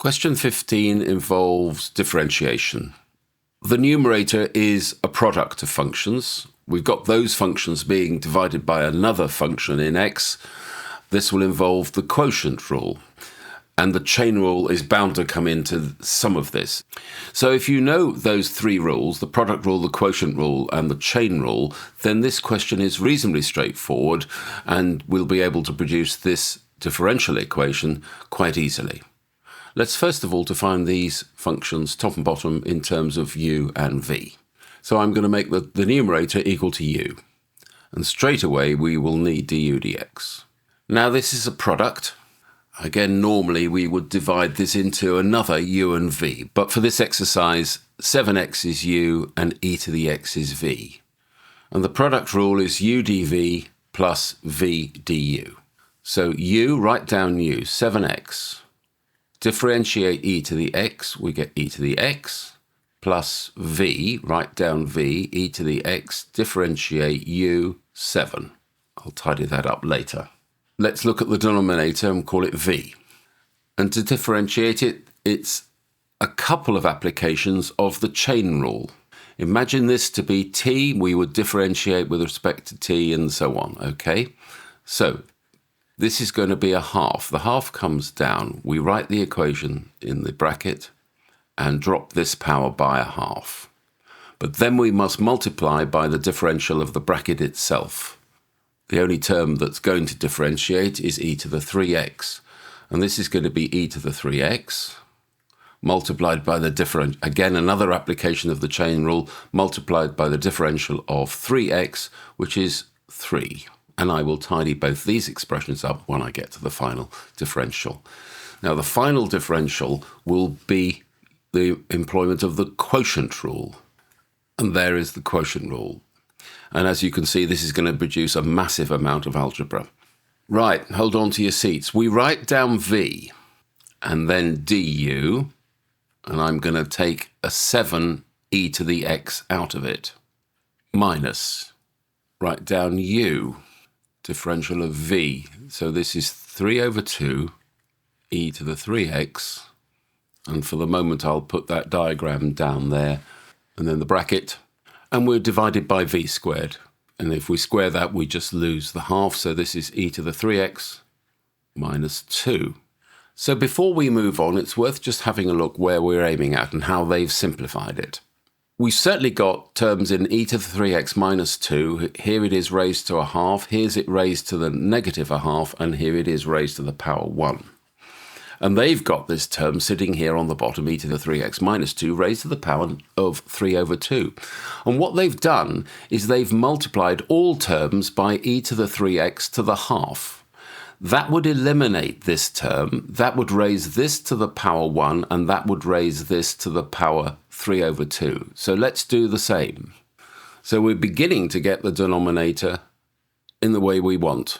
Question 15 involves differentiation. The numerator is a product of functions. We've got those functions being divided by another function in x. This will involve the quotient rule, and the chain rule is bound to come into some of this. So if you know those three rules, the product rule, the quotient rule, and the chain rule, then this question is reasonably straightforward, and we'll be able to produce this differential equation quite easily. Let's first of all define these functions top and bottom in terms of u and v. So I'm going to make the numerator equal to u. And straight away we will need du dx. Now this is a product. Again, normally we would divide this into another u and v. But for this exercise, 7x is u and e to the x is v. And the product rule is u dv plus v du. So u, write down u, 7x. Differentiate e to the x, we get e to the x, plus v, write down v, e to the x, differentiate u, 7. I'll tidy that up later. Let's look at the denominator and call it v. And to differentiate it, it's a couple of applications of the chain rule. Imagine this to be t, we would differentiate with respect to t and so on, okay? So this is going to be a half. The half comes down. We write the equation in the bracket and drop this power by a half. But then we must multiply by the differential of the bracket itself. The only term that's going to differentiate is e to the 3x. And this is going to be e to the 3x multiplied by the differential, again another application of the chain rule, multiplied by the differential of 3x, which is 3. And I will tidy both these expressions up when I get to the final differential. Now, the final differential will be the employment of the quotient rule. And there is the quotient rule. And as you can see, this is going to produce a massive amount of algebra. Right, hold on to your seats. We write down v and then du, and I'm going to take a 7 e to the x out of it, minus, write down u, differential of v. So this is 3 over 2 e to the 3x. And for the moment, I'll put that diagram down there and then the bracket. And we're divided by v squared. And if we square that, we just lose the half. So this is e to the 3x minus 2. So before we move on, it's worth just having a look where we're aiming at and how they've simplified it. We've certainly got terms in e to the 3x minus 2. Here it is raised to a half. Here's it raised to the negative a half. And here it is raised to the power 1. And they've got this term sitting here on the bottom, e to the 3x minus 2, raised to the power of 3 over 2. And what they've done is they've multiplied all terms by e to the 3x to the half. That would eliminate this term, that would raise this to the power 1, and that would raise this to the power 3 over 2. So let's do the same. So we're beginning to get the denominator in the way we want.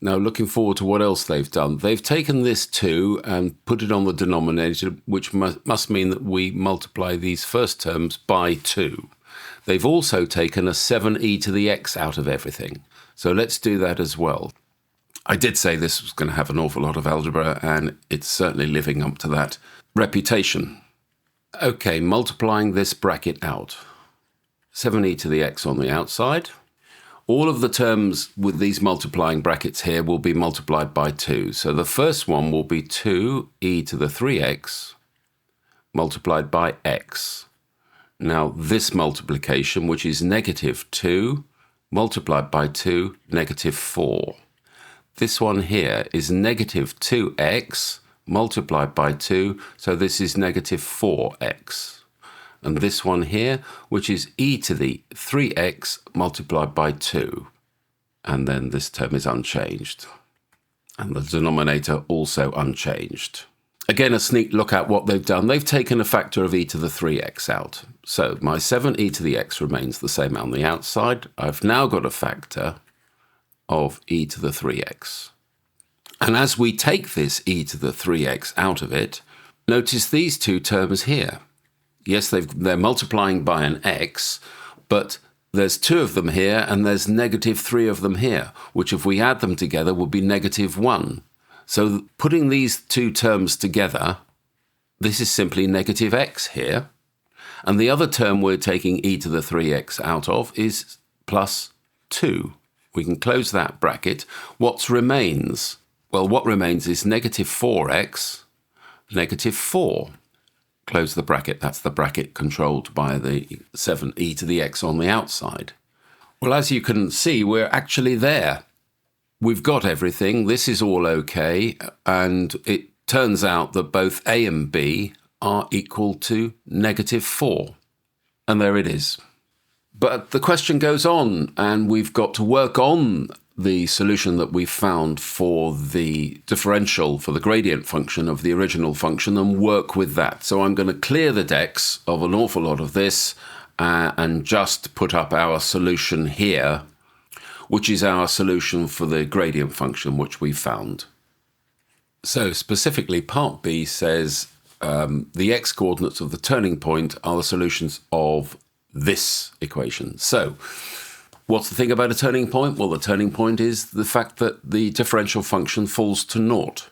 Now looking forward to what else they've done. They've taken this 2 and put it on the denominator, which must mean that we multiply these first terms by 2. They've also taken a 7e to the x out of everything. So let's do that as well. I did say this was going to have an awful lot of algebra, and it's certainly living up to that reputation. Okay, multiplying this bracket out. 7e to the x on the outside. All of the terms with these multiplying brackets here will be multiplied by 2. So the first one will be 2e to the 3x multiplied by x. Now this multiplication, which is negative 2 multiplied by 2, negative 4. This one here is negative 2x multiplied by 2, so this is negative 4x. And this one here, which is e to the 3x multiplied by 2. And then this term is unchanged. And the denominator also unchanged. Again, a sneak look at what they've done. They've taken a factor of e to the 3x out. So my 7e to the x remains the same on the outside. I've now got a factor of e to the 3x. And as we take this e to the 3x out of it, notice these two terms here. Yes, they're multiplying by an x, but there's 2 of them here and there's negative 3 of them here, which if we add them together would be negative 1. So putting these two terms together this is simply negative x here. And the other term we're taking e to the 3x out of is plus 2. We can close that bracket. What remains? Well, what remains is negative 4x, negative 4. Close the bracket. That's the bracket controlled by the 7e to the x on the outside. Well, as you can see, we're actually there. We've got everything. This is all okay. And it turns out that both a and b are equal to negative 4. And there it is. But the question goes on, and we've got to work on the solution that we found for the differential, for the gradient function of the original function, and work with that. So I'm going to clear the decks of an awful lot of this and just put up our solution here, which is our solution for the gradient function which we found. So specifically, part B says the x-coordinates of the turning point are the solutions of this equation. So what's the thing about a turning point? Well, the turning point is the fact that the differential function falls to naught,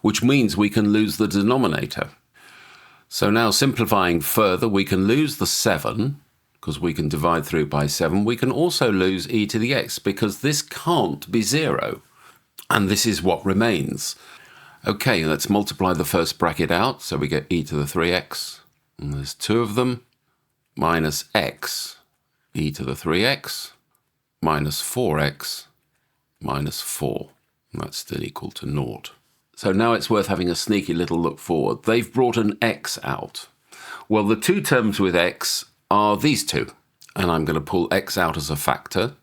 which means we can lose the denominator. So now simplifying further, we can lose the 7, because we can divide through by 7. We can also lose e to the x, because this can't be 0. And this is what remains. Okay, let's multiply the first bracket out. So we get e to the 3x, and there's 2 of them, minus x, e to the 3x, minus 4x, minus 4. And that's still equal to naught. So now it's worth having a sneaky little look forward. They've brought an x out. Well, the two terms with x are these two. And I'm going to pull x out as a factor.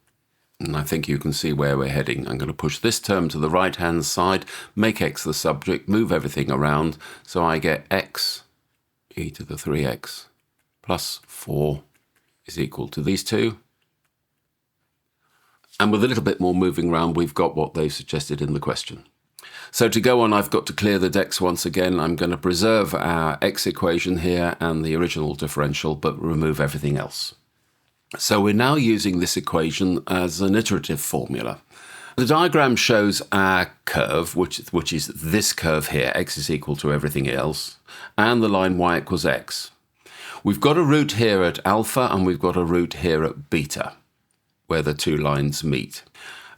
And I think you can see where we're heading. I'm going to push this term to the right-hand side, make x the subject, move everything around. So I get x, e to the 3x, plus 4 is equal to these two. And with a little bit more moving around, we've got what they've suggested in the question. So to go on, I've got to clear the decks once again. I'm going to preserve our x equation here and the original differential, but remove everything else. So we're now using this equation as an iterative formula. The diagram shows our curve, which is this curve here, x is equal to everything else, and the line y equals x. We've got a root here at alpha, and we've got a root here at beta, where the two lines meet.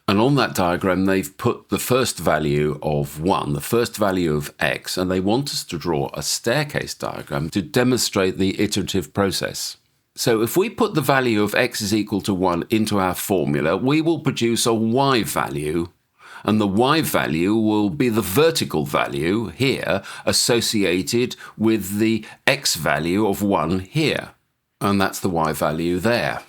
And on that diagram, they've put the first value of 1, the first value of x, and they want us to draw a staircase diagram to demonstrate the iterative process. So if we put the value of x is equal to 1 into our formula, we will produce a y value, and the y value will be the vertical value here associated with the x value of 1 here. And that's the y value there.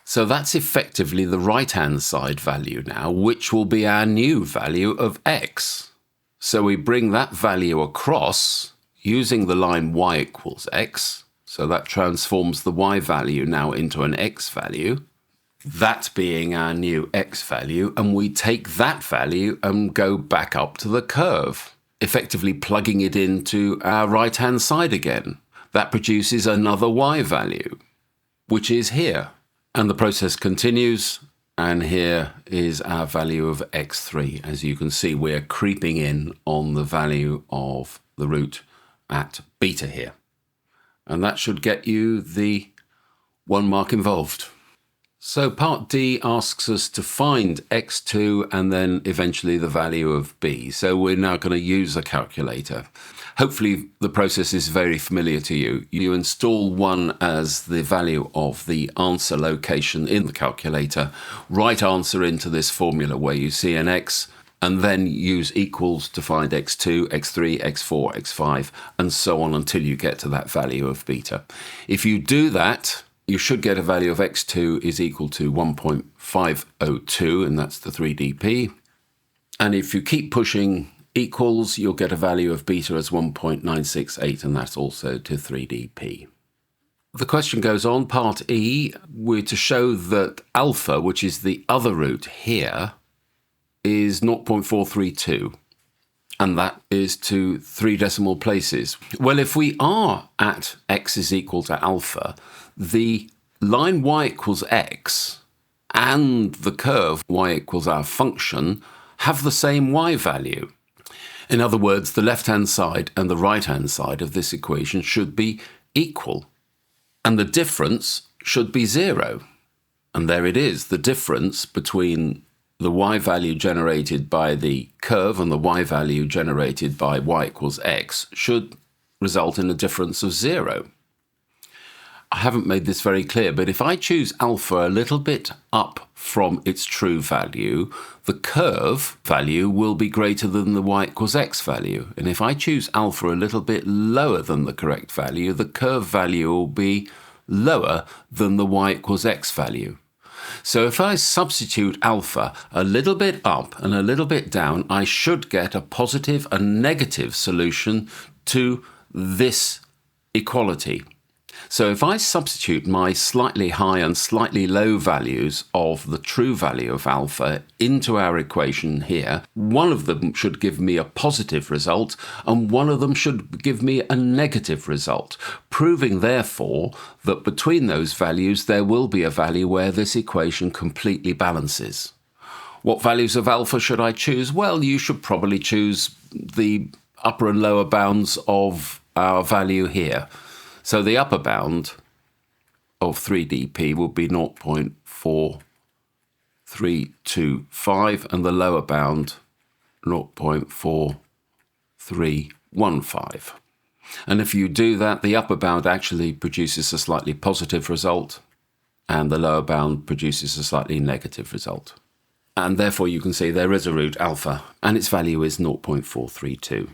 So that's effectively the right-hand side value now, which will be our new value of x. So we bring that value across using the line y equals x. So that transforms the y value now into an x value, that being our new x value, and we take that value and go back up to the curve, effectively plugging it into our right-hand side again. That produces another y value, which is here. And the process continues, and here is our value of x3. As you can see, we're creeping in on the value of the root at beta here. And that should get you the 1 mark involved. So part D asks us to find x2 and then eventually the value of b. So we're now going to use a calculator. Hopefully the process is very familiar to you. You install 1 as the value of the answer location in the calculator, write answer into this formula where you see an x, and then use equals to find x2, x3, x4, x5, and so on until you get to that value of beta. If you do that, you should get a value of x2 is equal to 1.502, and that's the 3dp. And if you keep pushing equals, you'll get a value of beta as 1.968, and that's also to 3dp. The question goes on, part E, we're to show that alpha, which is the other root here, is 0.432, and that is to 3 decimal places. Well, if we are at x is equal to alpha, the line y equals x and the curve y equals our function have the same y value. In other words, the left-hand side and the right-hand side of this equation should be equal, and the difference should be 0. And there it is, the difference between the y value generated by the curve and the y value generated by y equals x should result in a difference of 0. I haven't made this very clear, but if I choose alpha a little bit up from its true value, the curve value will be greater than the y equals x value. And if I choose alpha a little bit lower than the correct value, the curve value will be lower than the y equals x value. So if I substitute alpha a little bit up and a little bit down, I should get a positive and negative solution to this equality. So if I substitute my slightly high and slightly low values of the true value of alpha into our equation here, one of them should give me a positive result and one of them should give me a negative result, proving therefore that between those values there will be a value where this equation completely balances. What values of alpha should I choose? Well, you should probably choose the upper and lower bounds of our value here. So the upper bound of 3dp will be 0.4325 and the lower bound 0.4315. And if you do that, the upper bound actually produces a slightly positive result and the lower bound produces a slightly negative result. And therefore you can see there is a root alpha and its value is 0.432.